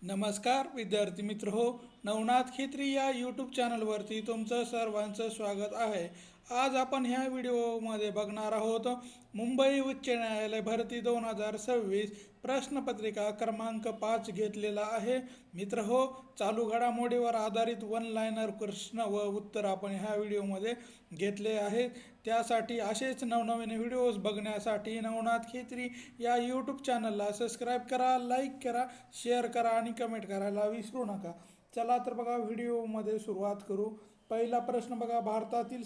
नमस्कार विद्यार्थी मित्र हो, नवनाथ खेत्री या यूट्यूब चॅनलवरती तुमचं सर्वांचं स्वागत आहे। आज आपण ह्या व्हिडिओमध्ये बघणार आहोत मुंबई उच्च न्यायालय भरती 2026 प्रश्नपत्रिका क्रमांक 5 घेतलेला आहे। मित्र हो, चालू घडामोडीवर आधारित वन लाइनर प्रश्न व उत्तर आपण ह्या व्हिडिओमध्ये घेतले आहेत। त्यासाठी असेच नवनवीन व्हिडिओज बघण्यासाठी नवनाथ खेत्री या यूट्यूब चॅनलला सबस्क्राईब करा, लाईक करा, शेअर करा आणि कमेंट करायला विसरू नका। चला तर बघा, व्हिडिओमध्ये सुरुवात करू। पहिला प्रश्न बघा, भारतातील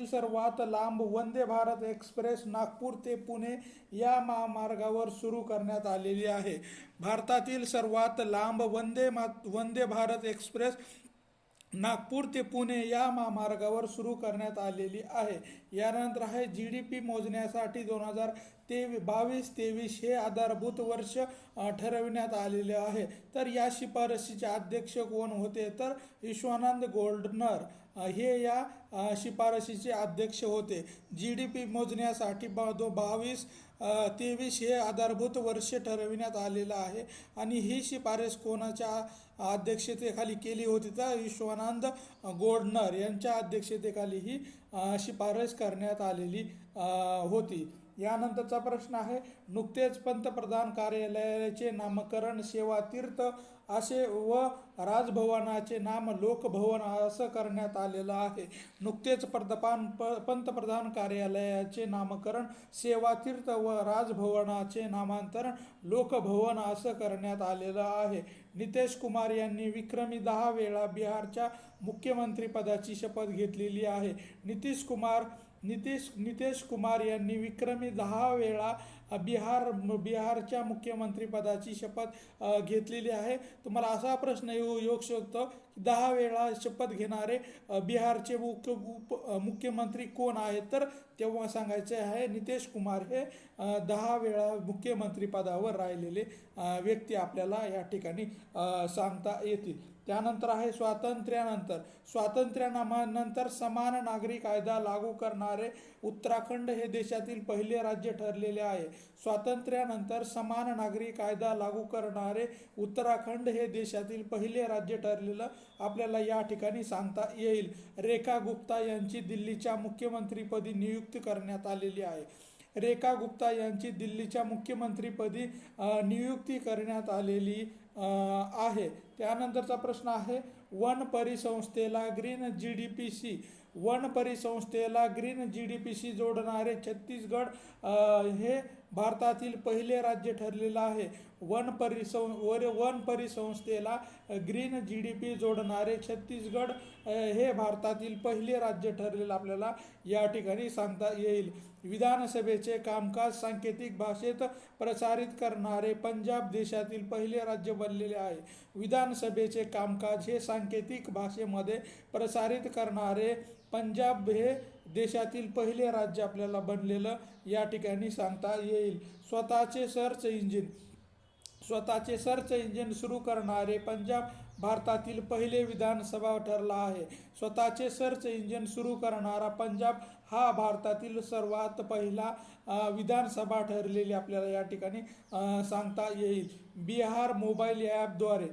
सर्वात लांब वंदे भारत एक्सप्रेस नागपूर ते पुणे या महामार्गावर सुरू करण्यात आलेली आहे। भारतातील सर्वात लांब वंदे भारत एक्सप्रेस नागपूर ते पुणे या महामार्गावर सुरू करण्यात आलेली आहे। यानंतर आहे GDP मोजण्यासाठी 2022-23 हे आधारभूत वर्ष ठरविण्यात आलेले आहे। तर या शिफारशीचे अध्यक्ष कोण होते, तर विश्वानंद गोल्डनर हे या शिफारशीचे अध्यक्ष होते। GDP मोजण्यासाठी 22-23 हे आधारभूत वर्ष ठरविण्यात आलेलं आहे आणि ही शिफारस कोणाच्या अध्यक्षतेखाली केली होती, तर विश्वानंद गोल्डनर यांच्या अध्यक्षतेखाली ही शिफारस करण्यात आलेली होती। यानंतरचा प्रश्न आहे, नुकतेच पंतप्रधान कार्यालयाचे नामकरण सेवातीर्थ असे व राजभवनाचे नाम लोकभवन असं करण्यात आलेलं आहे। नुकतेच पंतप्रधान कार्यालयाचे नामकरण सेवातीर्थ व राजभवनाचे नामांतरण लोकभवन असं करण्यात आलेलं आहे। नितीश कुमार यांनी विक्रमी 10 वेळा बिहारच्या मुख्यमंत्रीपदाची शपथ घेतलेली आहे। नितीश कुमार यांनी विक्रमी 10 वेळा बिहारच्या मुख्यमंत्रीपदाची शपथ घेतलेली आहे। तुम्हाला असा प्रश्न येऊ शकतो की 10 वेळा शपथ घेणारे बिहारचे मुख्यमंत्री कोण आहेत, तर तेव्हा सांगायचे आहे नितीश कुमार हे 10 वेळा मुख्यमंत्रीपदावर राहिलेले व्यक्ती आपल्याला या ठिकाणी सांगता येतील। त्यानंतर आहे स्वातंत्र्यानंतर समान नागरी कायदा लागू करणारे उत्तराखंड हे देशातील पहिले राज्य ठरलेले आहे। स्वातंत्र्यानंतर समान नागरी कायदा लागू करणारे उत्तराखंड हे देशातील पहिले राज्य ठरलेलं आपल्याला या ठिकाणी सांगता येईल। रेखा गुप्ता यांची दिल्लीच्या मुख्यमंत्रीपदी नियुक्ती करण्यात आलेली आहे। रेखा गुप्ता यांची दिल्लीच्या मुख्यमंत्रीपदी नियुक्ती करण्यात आलेली आहे। त्यानंतरचा प्रश्न आहे, वन परिसंस्थेला ग्रीन GDPशी जोडणारे छत्तीसगड हे भारतातील पहिले राज्य ठरलेलं आहे। वन परिसंस्थेला ग्रीन GDP जोडणारे छत्तीसगड हे भारतातील पहिले राज्य ठरलेलं आपल्याला या ठिकाणी सांगता येईल। विधानसभेचे कामकाज सांकेतिक भाषेत प्रसारित करणारे पंजाब देशातील पहिले राज्य बनलेले आहे। विधानसभेचे कामकाज हे सांकेतिक भाषेमध्ये प्रसारित करणारे पंजाब हे देशातील पहिले राज्य आपल्याला बनलेलं या ठिकाणी सांगता येईल। स्वतःचे सर्च इंजिन सुरू करणारे पंजाब भारतातील पहिले विधानसभा ठरला आहे। स्वतःचे सर्च इंजिन सुरू करणारा पंजाब हा भारतातील सर्वात पहिला विधानसभा ठरलेली आपल्याला या ठिकाणी सांगता येईल। बिहार मोबाईल ॲपद्वारे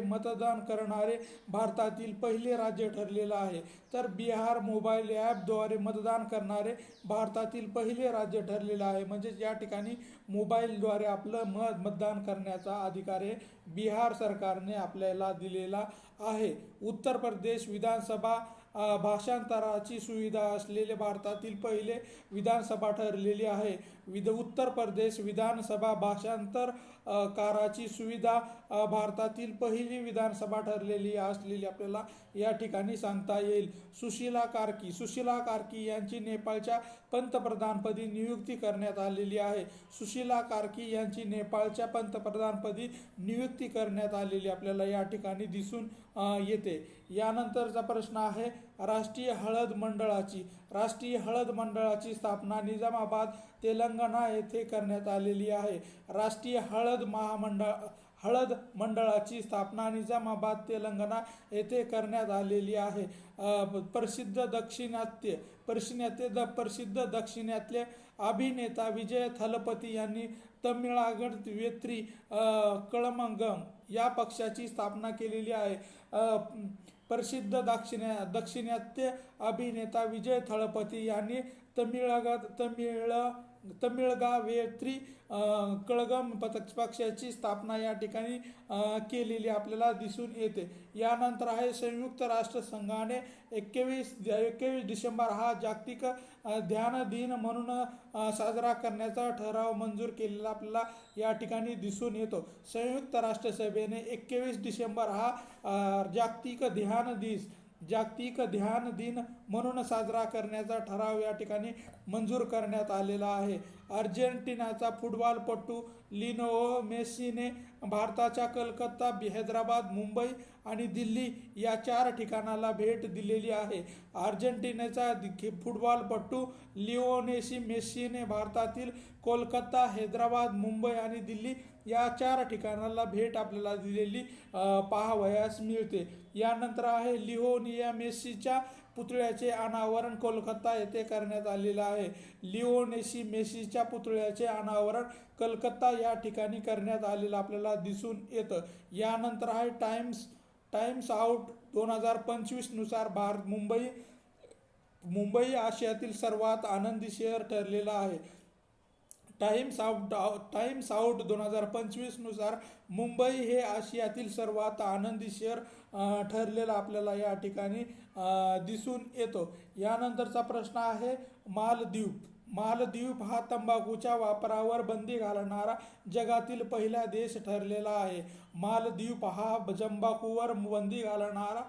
मतदान करणारे भारतातील पहिले राज्य ठरलेलं आहे। तर बिहार मोबाईल ॲपद्वारे मतदान करणारे भारतातील पहिले राज्य ठरलेलं आहे। म्हणजेच या ठिकाणी मोबाईलद्वारे आपलं मतदान करण्याचा अधिकार हे बिहार सरकारने आपल्याला दिलेला आहे। उत्तर प्रदेश विधानसभा भाषांतराची सुविधा असलेले भारतातील पहिले विधानसभा ठरलेली आहे। उत्तर प्रदेश विधानसभा भाषांतरकाराची सुविधा भारतातील पहिली विधानसभा ठरलेली असलेली आपल्याला या ठिकाणी सांगता येईल। सुशीला कार्की यांची नेपाळच्या पंतप्रधानपदी नियुक्ती करण्यात आलेली आहे। सुशीला कार्की यांची नेपाळच्या पंतप्रधानपदी नियुक्ती करण्यात आलेली आपल्याला या ठिकाणी दिसून येते। यानंतरचा प्रश्न आहे, राष्ट्रीय हळद मंडळाची स्थापना निजामाबाद तेलंगणा येथे करण्यात आलेली आहे। राष्ट्रीय हळद मंडळाची स्थापना निजामाबाद तेलंगणा येथे करण्यात आलेली आहे। प्रसिद्ध प्रसिद्ध दक्षिणातले अभिनेता विजय थलपती यांनी तमिळनाड वेत्री कळमंगम या पक्षाची स्थापना केलेली आहे. प्रसिद्ध दक्षिणात्य अभिनेता विजय थळपती यांनी तमिळगावेत्री कळगम पक्षाची स्थापना या ठिकाणी केलेली आपल्याला दिसून येते. यानंतर आहे संयुक्त राष्ट्र संघाने 21 डिसेंबर हा जागतिक ध्यान दिन म्हणून साजरा करण्याचा ठराव मंजूर केलेला आपल्याला या ठिकाणी दिसून येतो. संयुक्त राष्ट्रसभेने 21 डिसेंबर हा जागतिक ध्यान दिन म्हणून साजरा करण्याचा ठराव या ठिकाणी मंजूर करण्यात आलेला आहे. अर्जेंटिनाचा फुटबॉलपटू लिओनेल मेसीने भारताच्या कोलकाता, हैदराबाद, मुंबई आणि दिल्ली या 4 ठिकाणाला भेट दिलेली आहे. अर्जेंटिनाचा फुटबॉलपटू लिओनेल मेसीने भारतातील कोलकाता, हैदराबाद, मुंबई आणि दिल्ली या 4 ठिकाणाला भेट आपल्याला दिलेली पाहावयास मिळते. यानंतर आहे लिओनेल मेसीच्या पुतळ्याचे अनावरण कोलकाता येथे करण्यात आलेलं आहे. लिओनेल मेसीच्या पुतळ्याचे अनावरण कोलकाता या ठिकाणी करण्यात आलेलं आपल्याला दिसून येतं. यानंतर आहे टाइम्स आउट 2025 नुसार मुंबई आशियातील सर्वात आनंदी शहर ठरलेला आहे. टाइम्स आउट 2025 नुसार मुंबई हे आशियातील सर्वात आनंदी शहर ठरलेलं आपल्याला या ठिकाणी दिसून येतो. यानंतरचा प्रश्न आहे मालदीव हा तंबाखूच्या वापरावर बंदी घालणारा जगातील पहिला देश ठरलेला आहे. मालदीव हा तंबाखूवर बंदी घालणारा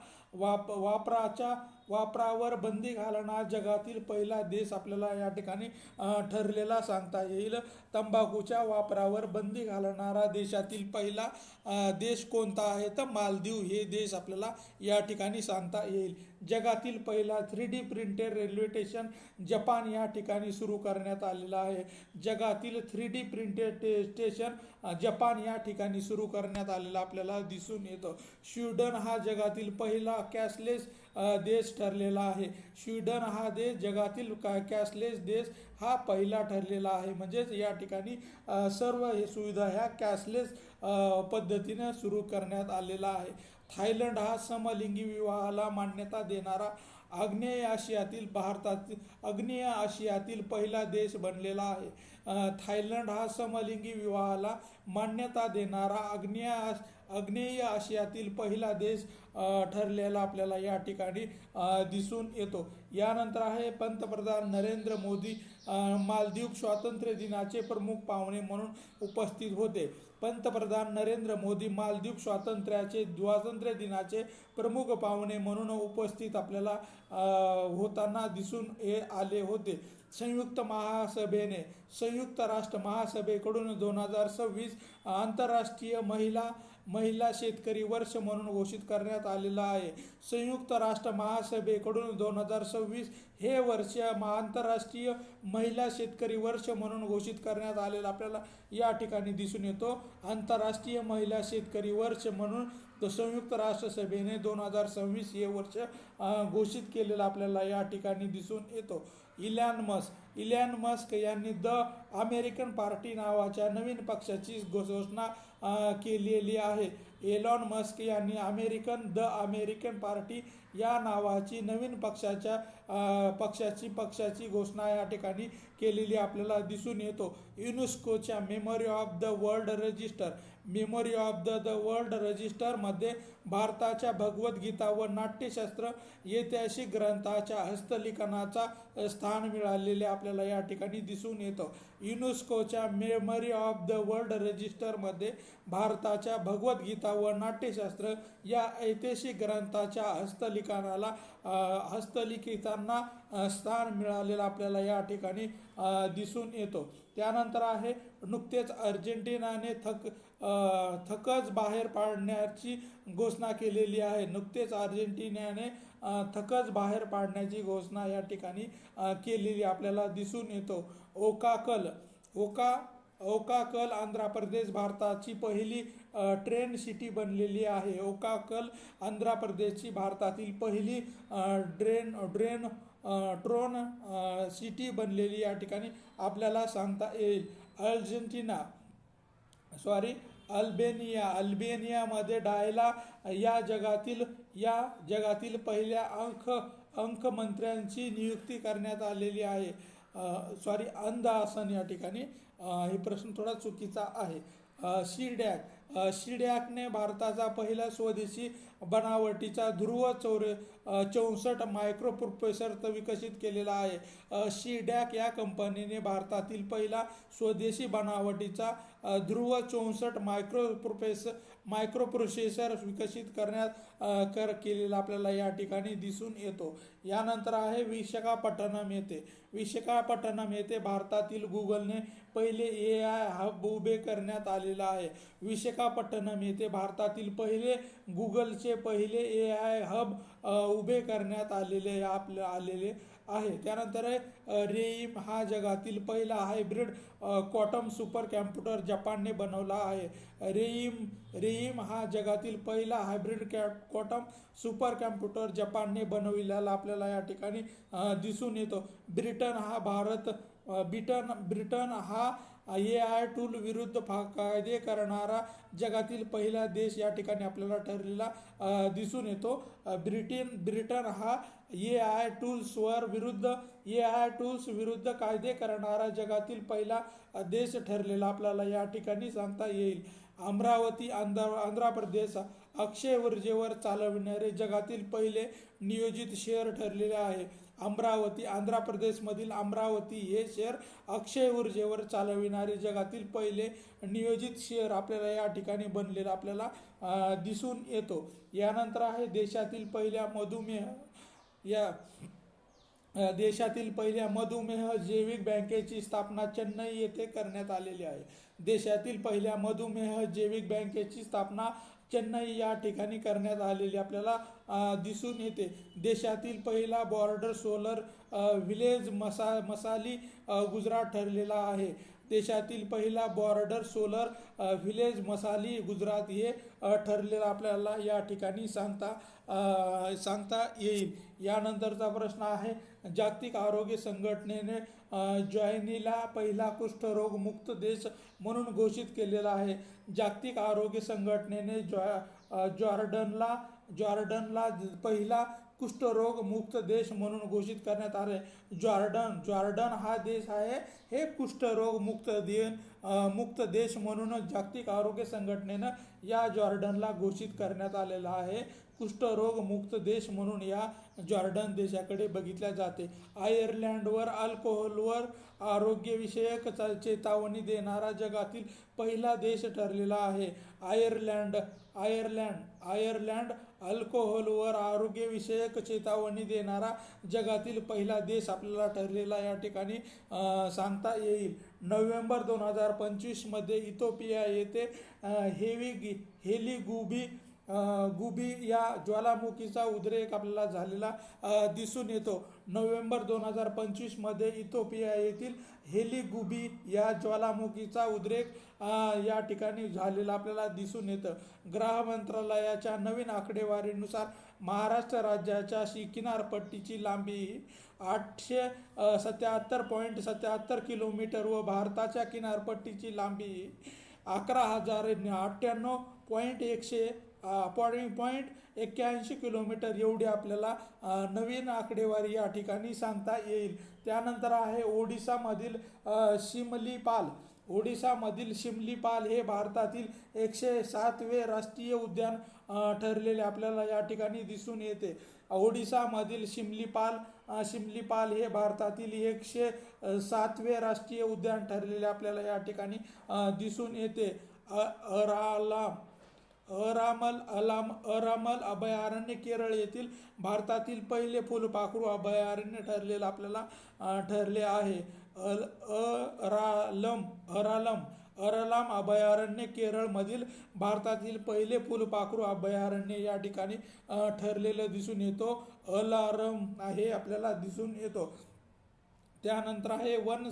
वापरावर बंदी घालणारा जगातील पहिला देश आपल्याला या ठिकाणी ठरलेला सांगता येईल. तंबाखूच्या वापरावर बंदी घालणारा देशातील पहिला देश कोणता आहे तर मालदीव हे देश आपल्याला या ठिकाणी सांगता येईल. जगातील पहिला 3D printed railway station Japan या ठिकाणी सुरू करण्यात आलेला आहे. जगातील 3D प्रिंटेड स्टेशन जपान या ठिकाणी सुरू करण्यात आलेला आपल्याला दिसून येतो. स्वीडन हा जगातील पहिला कॅशलेस देश ठरलेला आहे. स्वीडन हा देश जगातील कॅशलेस देश हा पहिला ठरलेला आहे. म्हणजेच या ठिकाणी सर्व हे सुविधा ह्या कॅशलेस पद्धतीने सुरू करण्यात आलेला आहे. थायलंड हा समलिंगी विवाहाला मान्यता देणारा आग्नेय आशियातील पहिला देश बनलेला आहे. थायलंड हा समलिंगी विवाहाला मान्यता देणारा आग्नेय आशियातील पहिला देश ठरलेला आपल्याला या ठिकाणी दिसून येतो. यानंतर आहे पंतप्रधान नरेंद्र मोदी मालदीव स्वातंत्र्य दिनाचे प्रमुख पाहुणे म्हणून उपस्थित होते. पंतप्रधान नरेंद्र मोदी मालदीव स्वातंत्र्य दिनाचे प्रमुख पाहुणे म्हणून उपस्थित आपल्याला होताना दिसून आले होते. संयुक्त राष्ट्र महासभेकडून 2026 आंतरराष्ट्रीय महिला शेतकरी वर्ष म्हणून घोषित करण्यात आलेला आहे. संयुक्त राष्ट्र महासभेकडून 2026 हे वर्ष आंतरराष्ट्रीय महिला शेतकरी वर्ष म्हणून घोषित करण्यात आलेलं आपल्याला या ठिकाणी दिसून येतो. आंतरराष्ट्रीय महिला शेतकरी वर्ष म्हणून संयुक्त राष्ट्रसभेने 2026 हे वर्ष घोषित केलेलं आपल्याला या ठिकाणी दिसून येतो. इलॉन मस्क यांनी द अमेरिकन पार्टी नावाच्या नवीन पक्षाची घोषणा केलेली आहे. एलॉन मस्क यांनी द अमेरिकन पार्टी या नावाची नवीन पक्षाची घोषणा या ठिकाणी केलेली आपल्याला दिसून येतो. युनेस्कोच्या memory of the world register मध्ये भारताच्या भगवद्गीता व नाट्यशास्त्र ऐतिहासिक ग्रंथाच्या हस्तलिखनाचा स्थान मिळालेले आपल्याला या ठिकाणी दिसून येतं. युनेस्कोच्या memory of the world register मध्ये भारताच्या भगवद्गीता व नाट्यशास्त्र या ऐतिहासिक ग्रंथाच्या हस्तलिखितांना स्थान मिळालेलं आपल्याला या ठिकाणी दिसून येतो. त्यानंतर आहे नुकतेच अर्जेंटिनाने थकच बाहेर पाडण्याची घोषणा केलेली आहे. नुकतेच अर्जेंटिनाने थकच बाहेर पाडण्याची घोषणा या ठिकाणी केलेली आपल्याला दिसून येतो. ओकाकल आंध्र प्रदेश भारताची पहिली ट्रेन सिटी बनलेली आहे. ओकाकल आंध्र प्रदेशची भारतातील पहिली ट्रोन सिटी बनलेली या ठिकाणी आपल्याला सांगता येईल. अल्बेनियामध्ये डायला या जगातील पहिल्या अंकमंत्र्यांची नियुक्ती करण्यात आलेली आहे. अंध आसन या ठिकाणी हे प्रश्न थोडा चुकीचा आहे. शीडॅकने भारताचा पहिला स्वदेशी बनावटीचा ध्रुव 64 मायक्रोप्रोसेसर विकसित केलेला आहे. शीडॅक या कंपनीने भारतातील पहिला स्वदेशी बनावटीचा ध्रुव 64 मायक्रोप्रोसेसर विकसित केलेला आपल्याला या ठिकाणी दिसून येतो. यानंतर आहे विशाखापट्टणम येथे भारतातील गुगलने पहिले AI हब उभे करण्यात आलेला आहे. विशाखापट्टणम येथे भारतातील गुगलचे पहिले AI हब उभे करण्यात आलेले आहे. त्यानंतर रेईम हा जगातील पहिला हायब्रिड क्वांटम सुपर कॅम्प्युटर जपानने बनवला आहे. रेईम हा जगातील पहिला हायब्रिड क्वांटम सुपर कॅम्प्युटर जपानने बनविलेला आपल्याला या ठिकाणी दिसून येतो. ब्रिटन हा AI टूल विरुद्ध कायदे करणारा जगातील पहिला देश या ठिकाणी आपल्याला ठरलेला दिसून येतो. ब्रिटन हा AI टूल्स विरुद्ध कायदे करणारा जगातील पहिला देश ठरलेला आपल्याला या ठिकाणी सांगता येईल. अमरावती आंध्र प्रदेश अक्षय ऊर्जेवर चालविणारे जगातील पहिले नियोजित शहर ठरलेले आहे. आंध्र प्रदेशमधील अमरावती हे शहर अक्षय ऊर्जेवर चालविणारे जगातील पहिले नियोजित शहर आपल्याला या ठिकाणी बनलेलं आपल्याला दिसून येतो. यानंतर आहे देशातील पहिल्या जैविक बँकेची स्थापना चेन्नई येथे करण्यात आलेली आहे. देशातील पहिल्या मधुमेह जैविक बँकेची स्थापना चेन्नई या ठिकाणी करण्यात आलेली आपल्याला दिसून येते. देशातील पहिला बॉर्डर सोलर विलेज मसाली गुजरात ठरलेला आहे. देशातील पहिला बॉर्डर सोलर विलेज मसाली गुजरात हे ठरलेलं आपल्याला या ठिकाणी सांगता येईल. यानंतरचा प्रश्न आहे जागतिक आरोग्य संघटनेने जॉर्डनला पहिला कुष्ठरोग मुक्त देश म्हणून घोषित केलेला आहे. जागतिक आरोग्य संघटनेने जॉर्डनला पहिला कुष्ठरोग मुक्त देश म्हणून घोषित करण्यात आले. जॉर्डन हा देश आहे हे कुष्ठरोग मुक्त देश म्हणून जागतिक आरोग्य संघटनेनं या जॉर्डनला घोषित करण्यात आलेला आहे. कुष्ठरोग मुक्त देश म्हणून या जॉर्डन देशाकडे बघितल्या जाते. आयर्लंडवर अल्कोहोलवर आरोग्यविषयक चेतावणी देणारा जगातील पहिला देश ठरलेला आहे. आयर्लंड अल्कोहोलवर आरोग्यविषयक चेतावणी देणारा जगातील पहिला देश आपल्याला ठरलेला या ठिकाणी सांगता येईल. नोव्हेंबर 2025 मध्ये इथिओपिया येथे हेली गुबी या ज्वालामुखीचा उद्रेक आपल्याला झालेला दिसून येतो. नोव्हेंबर 2025 मध्ये इथिओपिया येथील हेली गुबी या ज्वालामुखीचा उद्रेक या ठिकाणी झालेला आपल्याला दिसून येतं. गृह मंत्रालयाच्या नवीन आकडेवारीनुसार महाराष्ट्र राज्याच्या किनारपट्टीची लांबी 877.77 किलोमीटर व भारताच्या किनारपट्टीची लांबी 11,098.81 किलोमीटर एवढी आपल्याला नवीन आकडेवारी या ठिकाणी सांगता येईल. त्यानंतर आहे ओडिशामधील शिमलीपाल हे भारतातील 107वे राष्ट्रीय उद्यान ठरलेले आपल्याला या ठिकाणी दिसून येते. ओडिशामधील शिमलीपाल हे भारतातील 107वे राष्ट्रीय उद्यान ठरलेले आपल्याला या ठिकाणी दिसून येते. अरामल अभयारण्य केरळ येथील भारतातील पहिले फुलपाखरू अभयारण्य ठरलेलं आपल्याला ठरले आहे. अरालम अभयारण्य केरळमधील भारतातील पहिले फुलपाखरू अभयारण्य या ठिकाणी ठरलेलं दिसून येतो. अलारम हे आपल्याला दिसून येतो. त्यानंतर आहे वन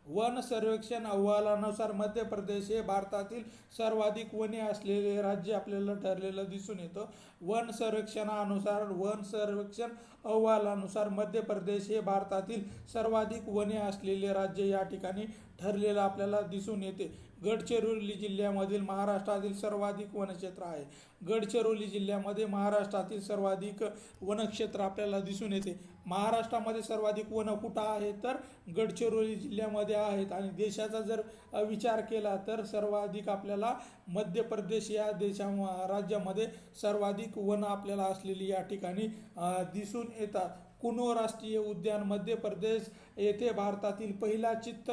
वन सर्वेक्षण अहवालानुसार मध्य प्रदेश हे भारतातील सर्वाधिक वने असलेले राज्य आपल्याला ठरलेलं दिसून येतं. वन सर्वेक्षण अहवालानुसार मध्य प्रदेश हे भारतातील सर्वाधिक वने असलेले राज्य या ठिकाणी ठरलेलं आपल्याला दिसून येते. गडचिरोली जिल्ह्यामधील महाराष्ट्रातील सर्वाधिक वनक्षेत्र आहे. गडचिरोली जिल्ह्यामध्ये महाराष्ट्रातील सर्वाधिक वनक्षेत्र आपल्याला दिसून येते. महाराष्ट्रामध्ये सर्वाधिक वन कुठं आहे तर गडचिरोली जिल्ह्यामध्ये आहेत. आणि देशाचा जर विचार केला तर सर्वाधिक आपल्याला मध्य प्रदेश या राज्यामध्ये सर्वाधिक वन आपल्याला असलेली या ठिकाणी दिसून येतात. कुनो राष्ट्रीय उद्यान मध्य प्रदेश येथे भारतातील पहिला चित्त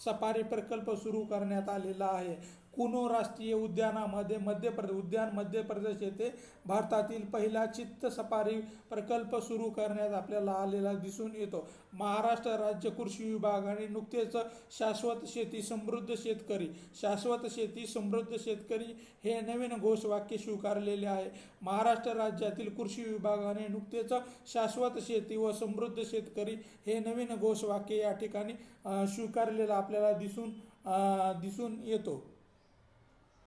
सफारी प्रकल्प सुरू करण्यात आलेला आहे. कुनो राष्ट्रीय उद्यानामध्ये मध्य प्रदेश येथे भारतातील पहिला चित्त सफारी प्रकल्प सुरू करण्यात आपल्याला आलेला दिसून येतो. महाराष्ट्र राज्य कृषी विभागाने नुकतेच शाश्वत शेती समृद्ध शेतकरी हे नवीन घोषवाक्य स्वीकारलेले आहे. महाराष्ट्र राज्यातील कृषी विभागाने नुकतेच शाश्वत शेती व समृद्ध शेतकरी हे नवीन घोषवाक्य या ठिकाणी स्वीकारलेलं आपल्याला दिसून येतो.